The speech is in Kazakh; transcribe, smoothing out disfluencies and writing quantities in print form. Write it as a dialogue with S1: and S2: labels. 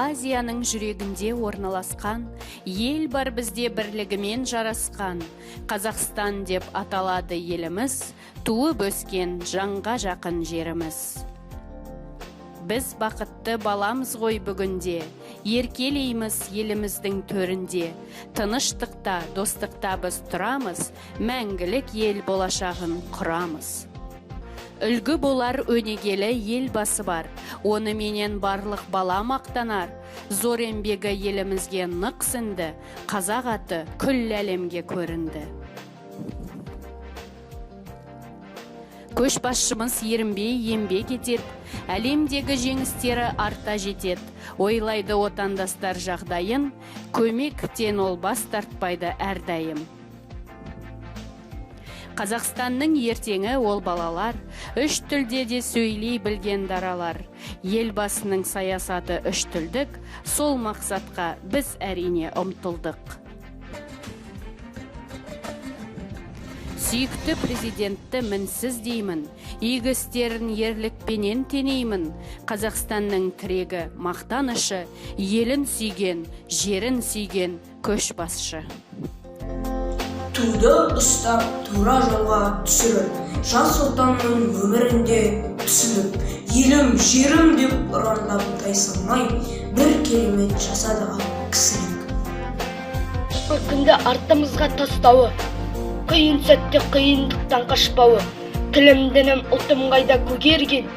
S1: Азияның жүрегінде орналасқан, ел бар бізде бірлігімен жарасқан. Қазақстан деп аталады еліміз, туып өскен жанға жақын жеріміз. Біз бақытты баламыз ғой бүгінде, еркелейміз еліміздің төрінде. Тыныштықта, достықта біз тұрамыз, мәңгілік ел болашағын құрамыз. Үлгі болар өнегелі елбасы бар, оны менен барлық бала мақтанар. Зор еңбегі елімізге нық сіңді, қазақ аты күллі әлемге көрінді. Көшбасшымыз ерінбей еңбек етеді, әлемдегі жеңістері арта жетеді. Ойлайды отандастар жағдайын, көмектен ол бас тартпайды әрдайым. Қазақстанның ертеңі ол балалар, үш тілде де сөйлей білген даралар. Елбасының саясаты үш тілдік, сол мақсатқа біз әрине ұмтылдық. Сүйікті президентті мінсіз деймін, игі істерін ерлікпенен тенеймін. Қазақстанның тірегі, мақтанышы, елін сүйген, жерін сүйген көшбасшы.
S2: Туды ұстап, тура жолға түсіріп, жас отанның өмірінде түсініп, елім, жерім деп ұрандап тайсалмай, бір керемет жасады кісілік.
S3: Бір күнде артымызға тастауы, қиын сәтте қиындықтан қашпауы, тілім, дінім, ұлтым қайда көгерген,